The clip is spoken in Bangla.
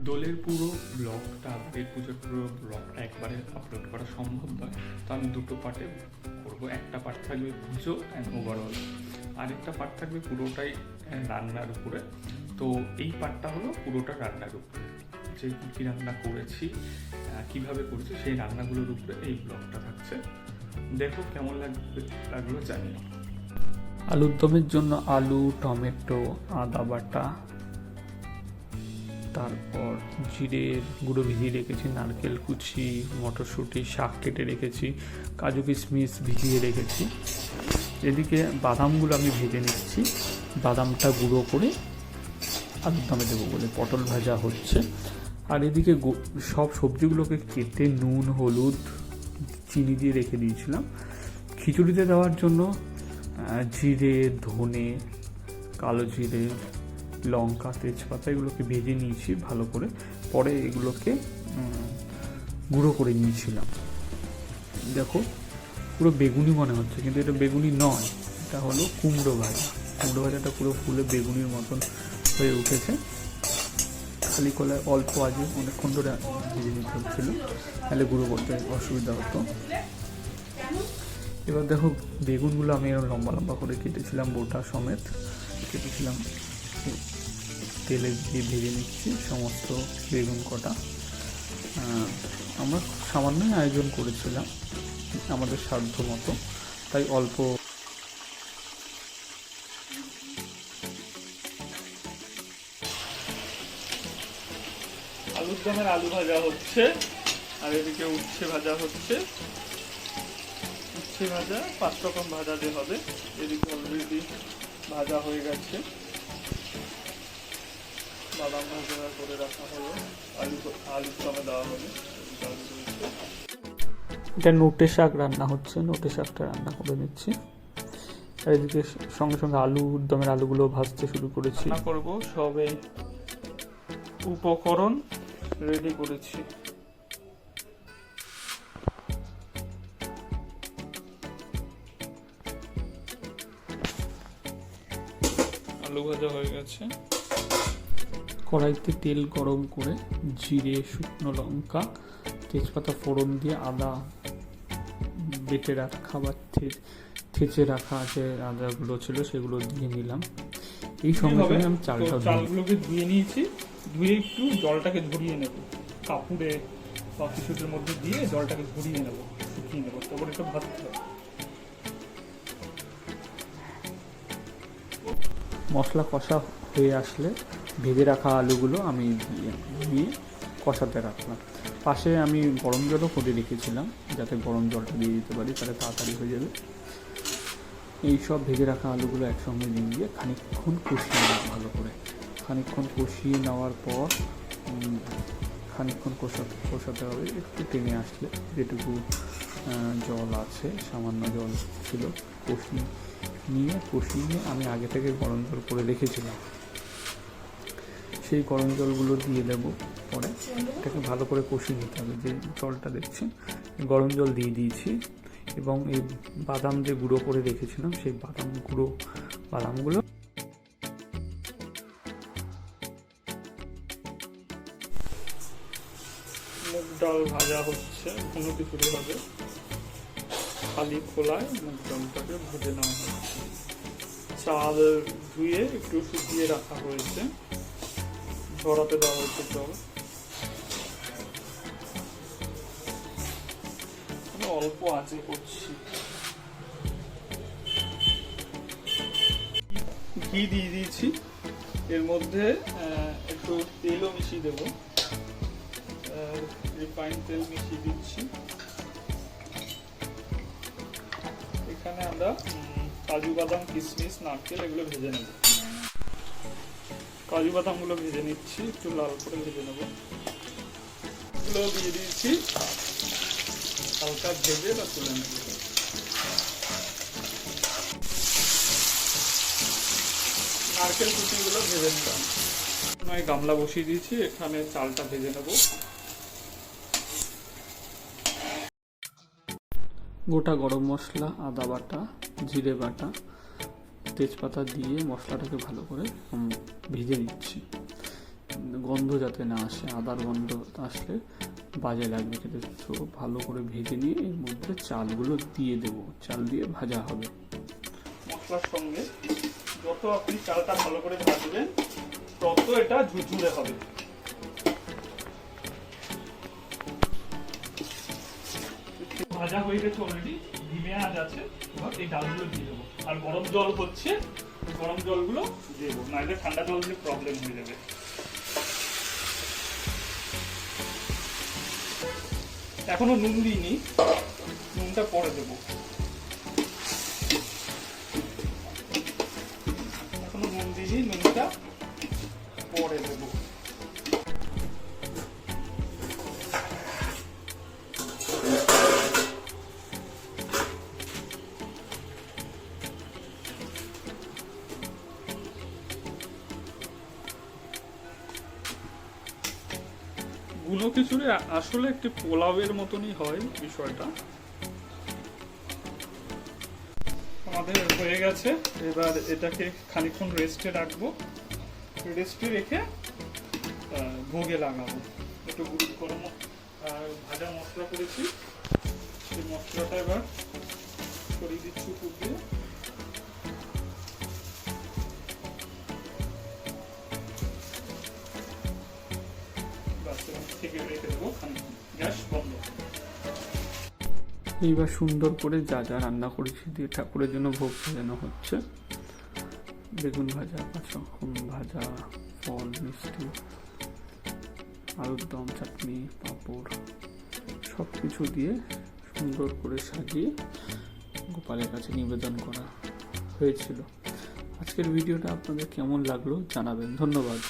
দোলের পুরো ব্লগটা, দোলের পুজোর পুরো ব্লগটা একবারে আপলোড করা সম্ভব নয়, তো আমি দুটো পার্টে করবো। একটা পার্ট থাকবে পুজো অ্যান্ড ওভারঅল, আরেকটা পার্ট থাকবে পুরোটাই রান্নার উপরে। তো এই পার্টটা হলো পুরোটা রান্নার উপরে, যে কী কী রান্না করেছি, কীভাবে করেছি সেই রান্নাগুলোর উপরে এই ব্লগটা থাকছে। দেখো কেমন লাগলো জানিও। আলুর দমের জন্য আলু, টমেটো, আদা বাটা, তারপর জিরের গুঁড়ো ভিজিয়ে রেখেছি, নারকেল কুচি, মটরশুঁটি, শাক কেটে রেখেছি, কাজু কিশমিশ ভিজিয়ে রেখেছি। এদিকে বাদামগুলো আমি ভেজে নিচ্ছি, বাদামটা গুঁড়ো করে আলুর দমে দেবো বলে। পটল ভাজা হচ্ছে। আর এদিকে সব সবজিগুলোকে কেটে নুন, হলুদ, চিনি দিয়ে রেখে দিয়েছিলাম। খিচুড়িতে দেওয়ার জন্য জিরে, ধনে, কালো জিরে, লঙ্কা, তেজপাতা এগুলোকে ভেজে নিয়েছি ভালো করে। পরে এগুলোকে গুঁড়ো করে নিয়েছিলাম। দেখো পুরো বেগুনি মনে হচ্ছে, কিন্তু এটা বেগুনি নয়, এটা হলো কুমড়ো ভাজা। কুমড়ো ভাজাটা পুরো ফুলে বেগুনির মতন হয়ে উঠেছে। খালি কলায় অল্প আজে অনেকক্ষণ ধরে ভেজে নিতে হচ্ছিলো, তাহলে গুঁড়ো করতে অসুবিধা হতো। এবার দেখো বেগুনগুলো আমি এরকম লম্বা লম্বা করে কেটেছিলাম, বোটা সমেত কেটেছিলাম। তেলে দিয়ে ভেজে নিচ্ছি সমস্ত বেগুন কটা। আমরা সামান্যই আয়োজন করেছিলাম আমাদের সাধ্য মতো, তাই অল্প। আলুর দমের আলু ভাজা হচ্ছে, আর এদিকে উচ্ছে ভাজা হচ্ছে। উচ্ছে ভাজা 5 রকম ভাজা দিয়ে হবে। এদিকে অলরেডি ভাজা হয়ে গেছে, বাদাম ভাজা করে রাখা হলো, আলুর দমে দেওয়া হবে। এটা নোটে শাক রান্না হচ্ছে, নোটে শাকটা রান্না করে নিচ্ছি। আর এদিকে সঙ্গে সঙ্গে আলুর দমের আলুগুলো ভাজতে শুরু করেছি। রান্না করবো, সবে উপকরণ রেডি করেছি। আলু ভাজা হয়ে গেছে। কড়াইতে তেল গরম করে জিরে, শুকনো লঙ্কা, তেজপাতা ফোড়ন দিয়ে আদা বেটে রাখা বা থেচে রাখা যে আদাগুলো ছিল সেগুলো দিয়ে নিলাম। এই সঙ্গে সঙ্গে আমি চালগুলোকে ধুয়ে নিয়েছি। ধুয়ে একটু জলটাকে ঝরিয়ে নেব, কাপড়ে বা কিছুটার মধ্যে দিয়ে জলটাকে ঝরিয়ে নেব, শুকিয়ে নেব, তারপর এটা ভাজতে হবে। মশলা কষা হয়ে আসলে ভেজে রাখা আলুগুলো আমি দিয়ে কষাতে রাখলাম। পাশে আমি গরম জলও করে রেখেছিলাম, যাতে গরম জলটা দিয়ে দিতে পারি, তাহলে তাড়াতাড়ি হয়ে যাবে। এই সব ভেজে রাখা আলুগুলো একসঙ্গে দিয়ে খানিকক্ষণ কষিয়ে নেব ভালো করে। খানিকক্ষণ কষিয়ে নেওয়ার পর খানিকক্ষণ কষাতে হবে। একটু টেনে আসলে, যেটুকু জল আছে, সামান্য জল ছিল, কষিয়ে নিয়ে আমি আগে থেকে গরম জল করে রেখেছিলাম, সেই গরম জলগুলো দিয়ে দেবো। পরে এটাকে ভালো করে কষিয়ে নিতে হবে। যে জলটা দেখছেন, গরম জল দিয়ে দিয়েছি। এবং এই বাদাম যে গুঁড়ো করে রেখেছিলাম, সেই বাদামগুলো মুগ ডাল ভাজা হচ্ছে, কোনো কিছু হবে। খালি খোলায় মুগ ডালটাকে ভেজে নেওয়া হচ্ছে। চাল ধুয়ে একটু শুকিয়ে রাখা হয়েছে, ঝরাতে দেওয়া হয়েছে জল। অল্প আঁচে করছি। ঘি দিয়ে দিয়েছি, এর মধ্যে একটু তেলও মিশিয়ে দেবো, রিফাইন্ড তেল মিশিয়ে দিচ্ছি। এখানে আমরা কাজু বাদাম, কিশমিশ, নারকেল এগুলো ভেজে নেব। কাজু বাদামগুলো ভেজে নিচ্ছি, একটু লাল করে ভেজে নেব। এগুলো দিয়ে দিয়েছি, হালকা ভেজে বা তুলে নেব। নারকেল কুচিগুলো ভেজে নিলাম। আমি গামলা বসিয়ে দিয়েছি, এখানে চালটা ভেজে নেব। গোটা গরম মশলা, আদা বাটা, জিরে বাটা, তেজপাতা দিয়ে মশলাটাকে ভালো করে ভেজে নিচ্ছি। গন্ধ যাতে না আসে, আদার গন্ধ আসলে বাজে লাগবে খেতে। তো ভালো করে ভেজে নিয়ে এর মধ্যে চালগুলো দিয়ে দেবো, চাল দিয়ে ভাজা হবে। মশলার সঙ্গে যত আপনি চালটা ভালো করে ভাজবেন তত এটা ঝুরঝুরে হবে। ভাজা হয়ে গেছে অলরেডি, ডিমে আজ আছে। এবার এই ডালগুলো দিয়ে দেবো, আর গরম জল হচ্ছে, গরম জলগুলো দেবো, নাহলে ঠান্ডা জল দিয়ে প্রবলেম হয়ে যাবে। এখনো নুন দিইনি, নুনটা পরে দেবো। এখনো নুন দিইনি, নুনটা পরে দেবো। গুলো খিচুড়ি আসলে একটি পোলাওয়ের মতনই হয় বিষয়টা। আমাদের হয়ে গেছে, এবার এটাকে খানিকক্ষণ রেস্টে রাখবো। রেস্টে রেখে ভোগে লাগাবো। একটু গুঁড়ো গরম ভাজা মশলা করেছি, সেই মশলাটা এবার ছড়িয়ে দিচ্ছি উপর দিয়ে। এইবার সুন্দর করে যা যা রান্না করেছি দিয়ে ঠাকুরের জন্য ভোগ সাজানো হচ্ছে। বেগুন ভাজা, কাঁচকম ভাজা, ফল, মিষ্টি, আলুর দম, চাটনি, পাঁপড় সব কিছু দিয়ে সুন্দর করে সাজিয়ে গোপালের কাছে নিবেদন করা হয়েছিল। আজকের ভিডিওটা আপনাদের কেমন লাগলো জানাবেন। ধন্যবাদ।